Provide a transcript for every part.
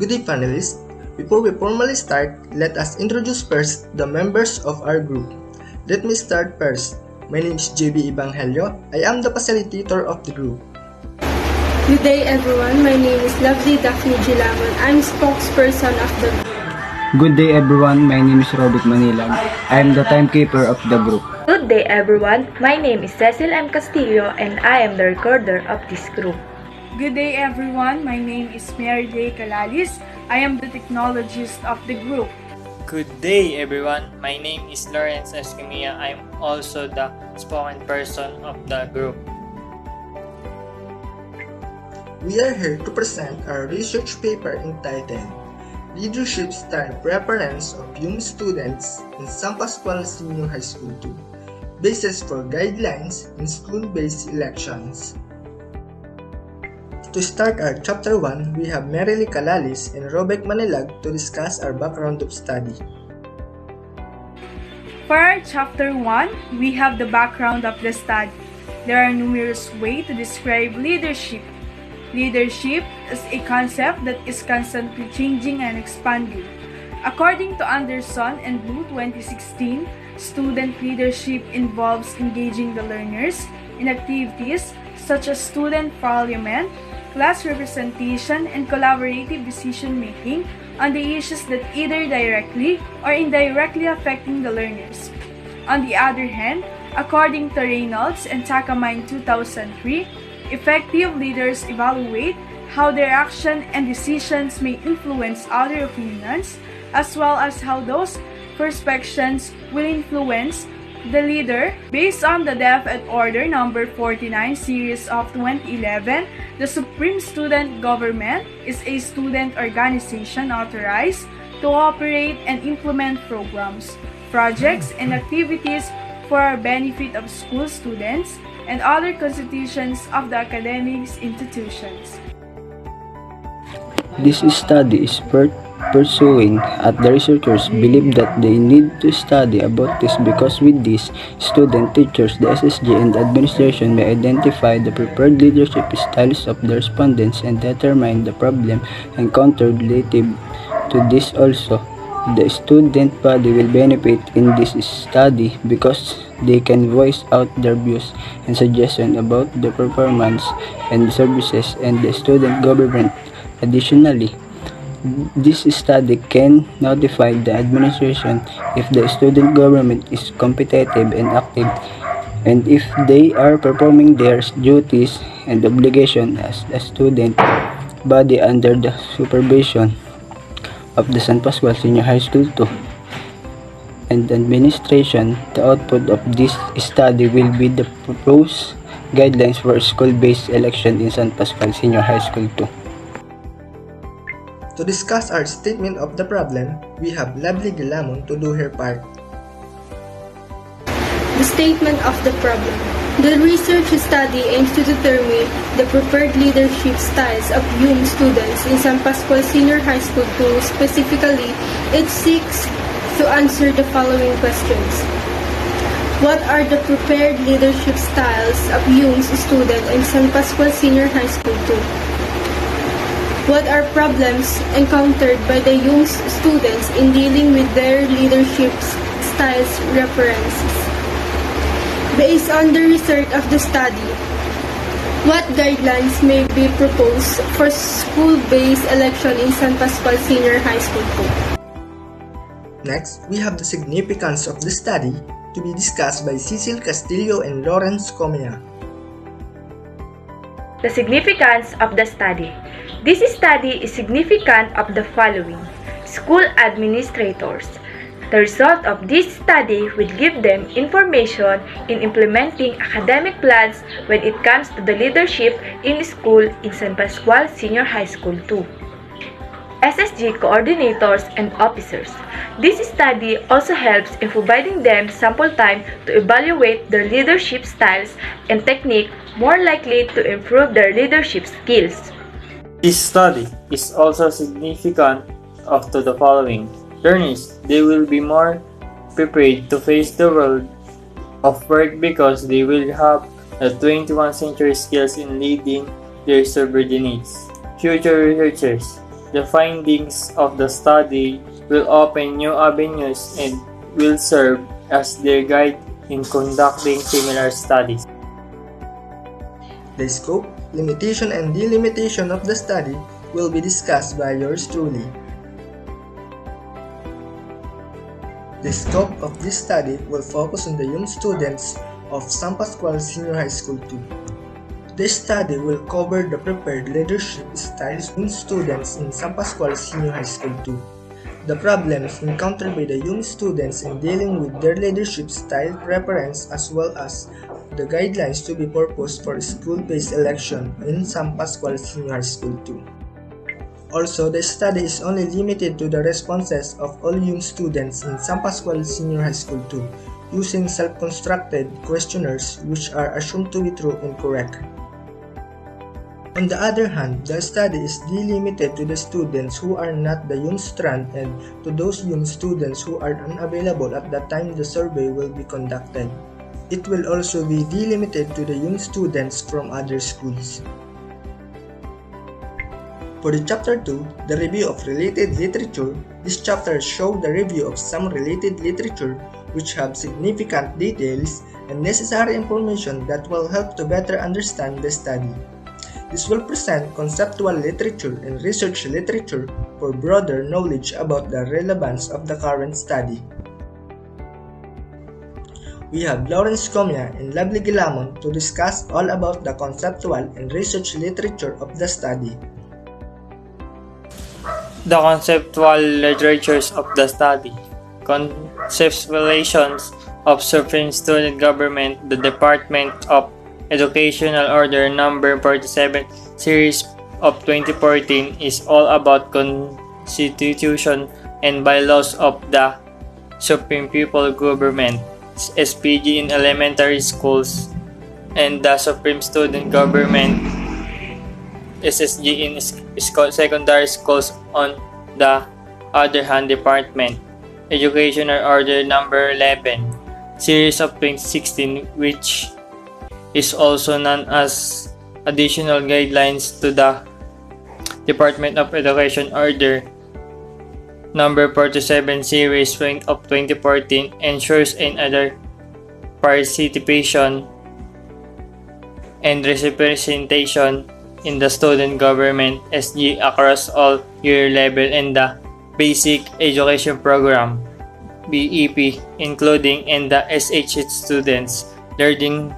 Good day, panelists. Before we formally start, let us introduce first the members of our group. Let me start first. My name is JB Evangelio. I am the facilitator of the group. Good day, everyone. My name is Lovely Daphne Gilamon. I'm spokesperson of the group. Good day, everyone. My name is Robert Manilag. I am the timekeeper of the group. Good day, everyone. My name is Cecil M. Castillo and I am the recorder of this group. Good day, everyone. My name is Mary Day Calalis. I am the technologist of the group. Good day, everyone. My name is Lawrence Escamilla. I am also the spoken person of the group. We are here to present our research paper entitled Leadership Style Preference of Young Students in San Pascual Senior High School 2, Basis for Guidelines in School-Based Elections. To start our Chapter 1, we have Merily Calalis and Robek Manilag to discuss our background of study. For our Chapter 1, we have the background of the study. There are numerous ways to describe leadership. Leadership is a concept that is constantly changing and expanding. According to Anderson and Blue 2016, student leadership involves engaging the learners in activities such as student parliament, class representation, and collaborative decision-making on the issues that either directly or indirectly affecting the learners. On the other hand, according to Reynolds and Takama in 2003, effective leaders evaluate how their action and decisions may influence other opinions, as well as how those perceptions will influence the leader. Based on the Deaf and Order number 49 series of 2011, the Supreme Student Government is a student organization authorized to operate and implement programs, projects, and activities for our benefit of school students and other constituents of the academic institutions. This study is pursuing at the researchers believe that they need to study about this because with this, student, teachers, the SSG, and the administration may identify the preferred leadership styles of the respondents and determine the problem encountered relative to this also. The student body will benefit in this study because they can voice out their views and suggestions about the performance and services and the student government. Additionally, this study can notify the administration if the student government is competitive and active and if they are performing their duties and obligation as a student body under the supervision of the San Pascual Senior High School 2 and the administration. The output of this study will be the proposed guidelines for school-based election in San Pascual Senior High School 2. To discuss our statement of the problem, we have Lovely Gilamon to do her part. The statement of the problem. The research study aims to determine the preferred leadership styles of young students in San Pascual Senior High School 2. Specifically, it seeks to answer the following questions. What are the preferred leadership styles of young students in San Pascual Senior High School 2? What are problems encountered by the young students in dealing with their leadership styles references? Based on the result of the study, what guidelines may be proposed for school-based election in San Pascual Senior High School 2? Next, we have the significance of the study to be discussed by Cecil Castillo and Lawrence Comia. The significance of the study. This study is significant of the following. School administrators. The result of this study will give them information in implementing academic plans when it comes to the leadership in school in San Pascual Senior High School 2. SSG coordinators and officers. This study also helps in providing them sample time to evaluate their leadership styles and technique more likely to improve their leadership skills. This study is also significant of to the following. Learners, they will be more prepared to face the world of work because they will have the 21st century skills in leading their subordinates. Future researchers, The findings of the study will open new avenues and will serve as their guide in conducting similar studies. The scope, limitation, and delimitation of the study will be discussed by yours truly. The scope of this study will focus on the young students of San Pascual Senior High School 2. This study will cover the prepared leadership styles in students in San Pascual Senior High School 2, the problems encountered by the young students in dealing with their leadership style preference, as well as the guidelines to be proposed for school-based election in San Pascual Senior High School 2. Also, the study is only limited to the responses of all young students in San Pascual Senior High School 2 using self-constructed questionnaires which are assumed to be true and correct. On the other hand, the study is delimited to the students who are not the young strand and to those young students who are unavailable at the time the survey will be conducted. It will also be delimited to the young students from other schools. For the Chapter 2, the review of related literature, this chapter shows the review of some related literature which have significant details and necessary information that will help to better understand the study. This will present conceptual literature and research literature for broader knowledge about the relevance of the current study. We have Lawrence Comia and Lovely Gilamon to discuss all about the conceptual and research literature of the study. The conceptual literatures of the study. Conceptualizations of Supreme Student Government, the Department of Educational Order Number 47 Series of 2014 is all about constitution and bylaws of the Supreme People Government, SPG in elementary schools, and the Supreme Student Government, SSG in secondary schools. On the other hand, Department Educational Order Number 11 Series of 2016, which is also known as Additional Guidelines to the Department of Education Order Number 47 Series of 2014, ensures another participation and representation in the student government SG across all year level and the basic education program BEP, including in the SH students learning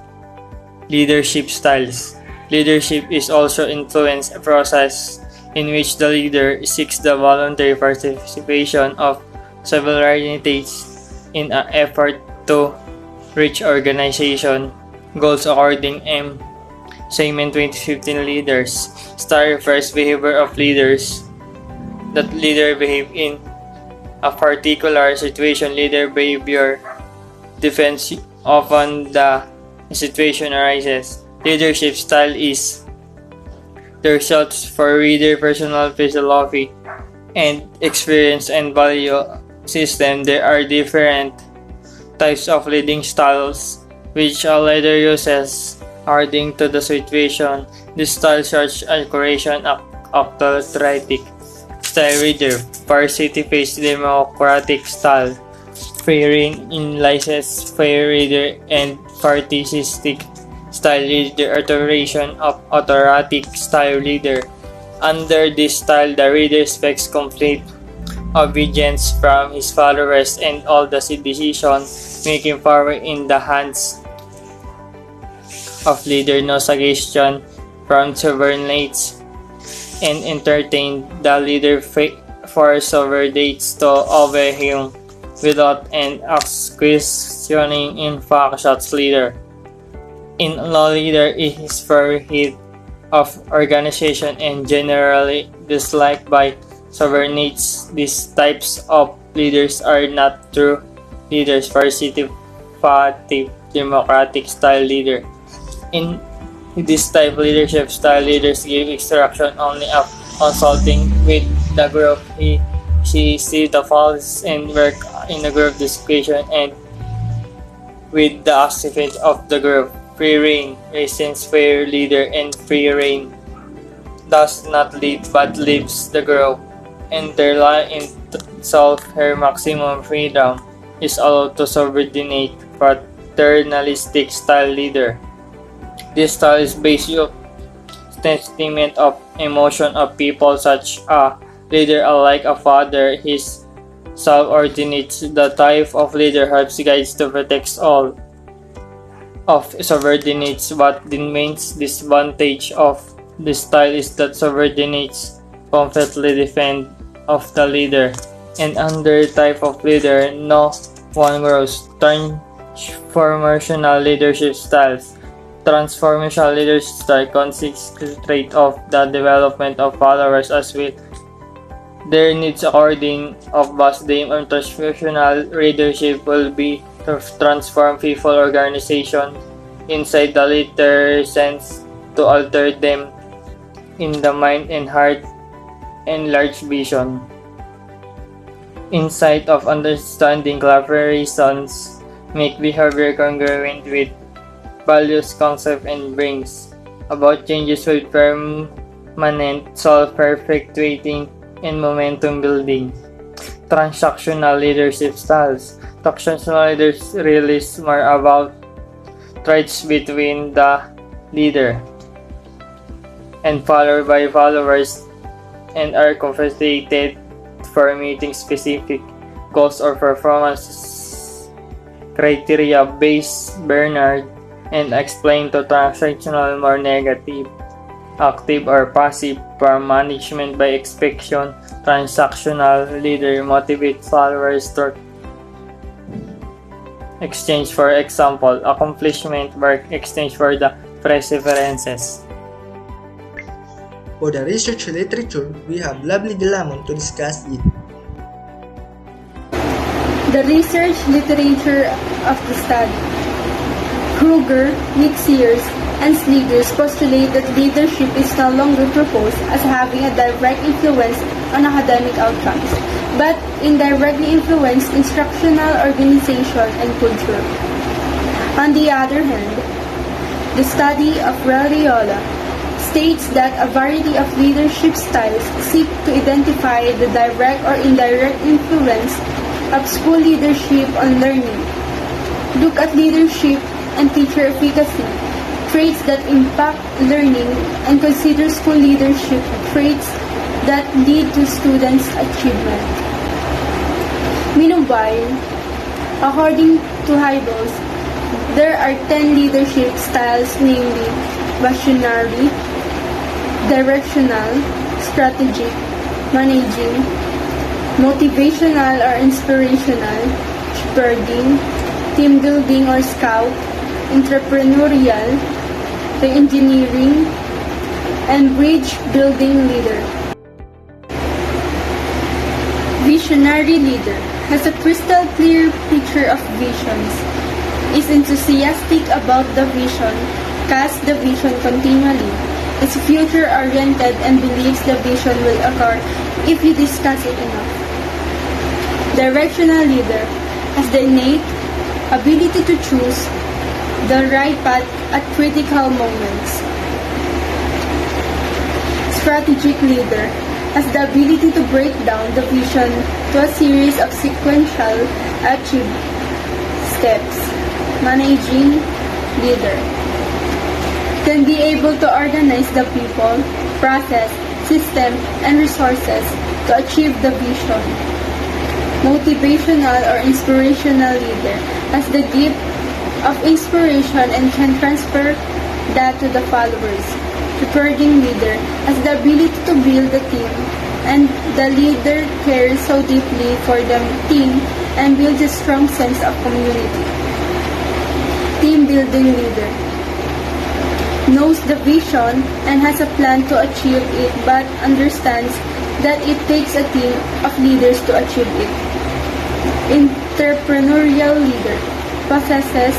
leadership styles. Leadership is also influence a process in which the leader seeks the voluntary participation of subordinates in an effort to reach organization goals according M. Segment 2015 Leaders. Star refers behavior of leaders. That leader behave in a particular situation. Leader behavior depends often the situation arises. Leadership style is the results for reader personal philosophy and experience and value system. There are different types of leading styles which a leader uses according to the situation. This style such as curation, autocratic style leader, participation democratic style, free rein in license fair reader, and participatory style leader, authorization of autocratic style leader. Under this style, the reader expects complete obedience from his followers and all the decision making power in the hands of leader. No suggestion from subordinates and entertain the leader for subordinates to obey him without an questioning. In fact, such leader in law leader is very head of organization and generally disliked by subordinates. These types of leaders are not true leaders. Participative democratic style leader. In this type of leadership style, leaders give instruction only after consulting with the group. She sees the faults and work in a group discussion and with the activity of the group. Free rein, reasons fair leader and free rein does not lead but leaves the group. entirely in self her maximum freedom, is allowed to subordinate paternalistic style leader. This style is based on sentiment of emotion of people such a leader alike a father. His subordinates the type of leader helps guides to protect all of subordinates, but the main disadvantage of this style is that subordinates completely defend of the leader, and under type of leader no one grows. Transformational leadership styles. Transformational leadership style concentrate of the development of followers as well their needs according of vast aim and transformational leadership will be to transform people organization inside the latter sense to alter them in the mind and heart and large vision. Insight of understanding collaborations make behavior congruent with values, concept, and brings about changes with permanent self-perpetuating and momentum building. Transactional leadership styles. Transactional leaders really is more about traits between the leader and followed by followers and are compensated for meeting specific goals or performance criteria based Bernard and explain to transactional more negative, active or passive for management by expectation. Transactional leader motivate followers to exchange, for example, accomplishment work exchange for the preferences. For the research literature, we have Lovely Galamon to discuss it. The research literature of the study. Kruger, Nixiers, and Sligers postulate that leadership is no longer proposed as having a direct influence on academic outcomes, but indirectly influence instructional organization and culture. On the other hand, the study of Raiola states that a variety of leadership styles seek to identify the direct or indirect influence of school leadership on learning. Look at leadership and teacher efficacy, traits that impact learning, and consider school leadership traits that lead to students' achievement. Meanwhile, according to Hybels, there are 10 leadership styles, namely visionary, directional, strategic, managing, motivational or inspirational, shepherding, team building or scout, entrepreneurial, the engineering, and bridge building leader. Visionary leader has a crystal clear picture of visions, is enthusiastic about the vision, casts the vision continually, is future oriented and believes the vision will occur if you discuss it enough. Directional leader has the innate ability to choose the right path at critical moments. Strategic leader has the ability to break down the vision to a series of sequential achieved steps. Managing leader can be able to organize the people, process, system, and resources to achieve the vision. Motivational or inspirational leader has the gift of inspiration and can transfer that to the followers. Shepherding leader has the ability to build the team, and the leader cares so deeply for the team and builds a strong sense of community. Team building leader knows the vision and has a plan to achieve it, but understands that it takes a team of leaders to achieve it. Entrepreneurial leader possesses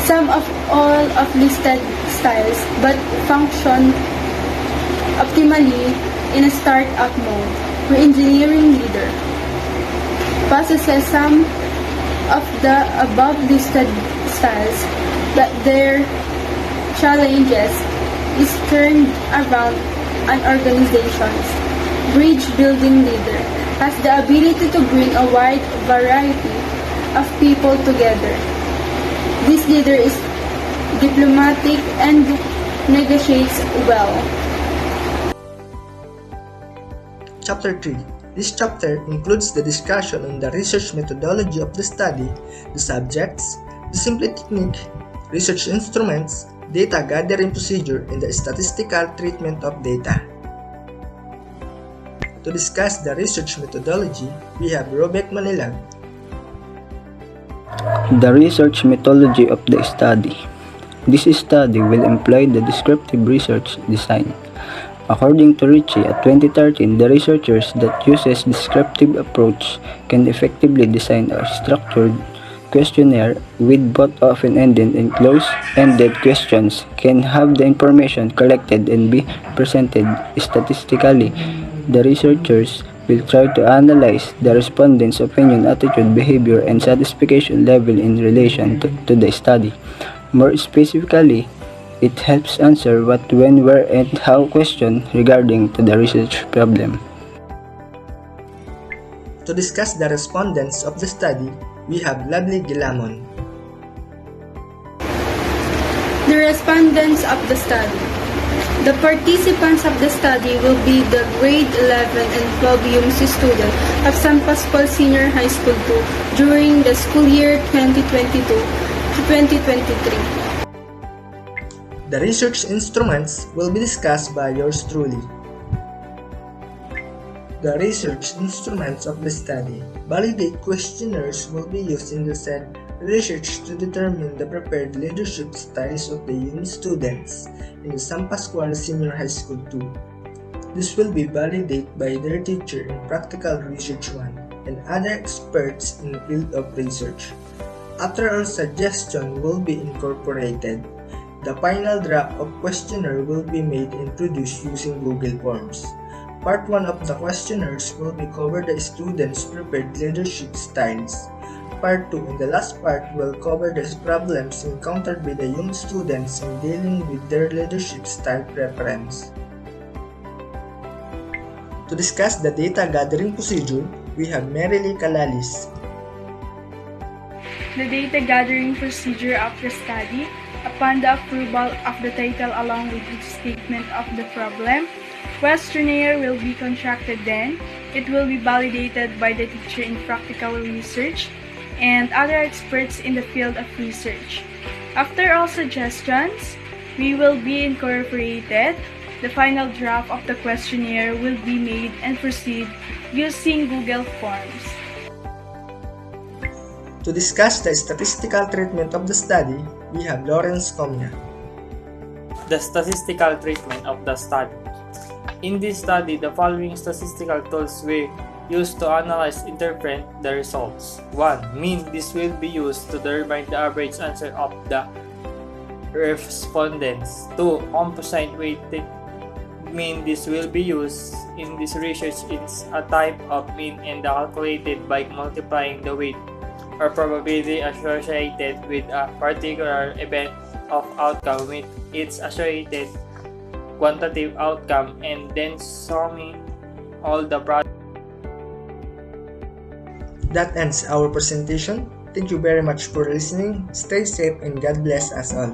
some of all of listed styles but function optimally in a startup mode. Re-engineering leader possesses some of the above listed styles, but their challenges is turned around an organizations. bridge building leader, has the ability to bring a wide variety of people together. This leader is diplomatic and negotiates well. Chapter 3. This chapter includes the discussion on the research methodology of the study, the subjects, the simple technique, research instruments, data gathering procedure, and the statistical treatment of data. To discuss the research methodology, we have Robert Manilag. The research methodology of the study. This study will employ the descriptive research design. According to Ritchie at 2013, the researchers that uses descriptive approach can effectively design a structured questionnaire with both open-ended and closed-ended questions, can have the information collected and be presented statistically. The researchers will try to analyze the respondents' opinion, attitude, behavior, and satisfaction level in relation to the study. More specifically, it helps answer what, when, where, and how questions regarding to the research problem. To discuss the respondents of the study, we have Lovely Gilamon. The respondents of the study. The participants of the study will be the grade 11 and 12 UMC students of San Pascual Senior High School 2 during the school year 2022 to 2023. The research instruments will be discussed by yours truly. The research instruments of the study. Validate questionnaires will be used in the said research to determine the prepared leadership styles of the young students in the San Pascual Senior High School 2. This will be validated by their teacher in Practical Research 1 and other experts in the field of research. After all suggestions will be incorporated, the final draft of questionnaire will be made and produced using Google Forms. Part 1 of the questionnaires will be cover the students' prepared leadership styles. Part 2 and the last part will cover the problems encountered by the young students in dealing with their leadership style preference. To discuss the data gathering procedure, we have Merily Calalis. The data gathering procedure of the study. Upon the approval of the title along with each statement of the problem, questionnaire will be constructed. Then, it will be validated by the teacher in practical research and other experts in the field of research. After all suggestions will be incorporated, the final draft of the questionnaire will be made and proceed using Google Forms. To discuss the statistical treatment of the study, we have Lawrence Comia. The statistical treatment of the study. In this study, the following statistical tools were used to analyze and interpret the results. 1. Mean. This will be used to determine the average answer of the respondents. 2. Composite weighted mean. This will be used in this research. It's a type of mean and calculated by multiplying the weight or probability associated with a particular event of outcome with its associated quantitative outcome and then summing all the products. That ends our presentation. Thank you very much for listening. Stay safe and God bless us all.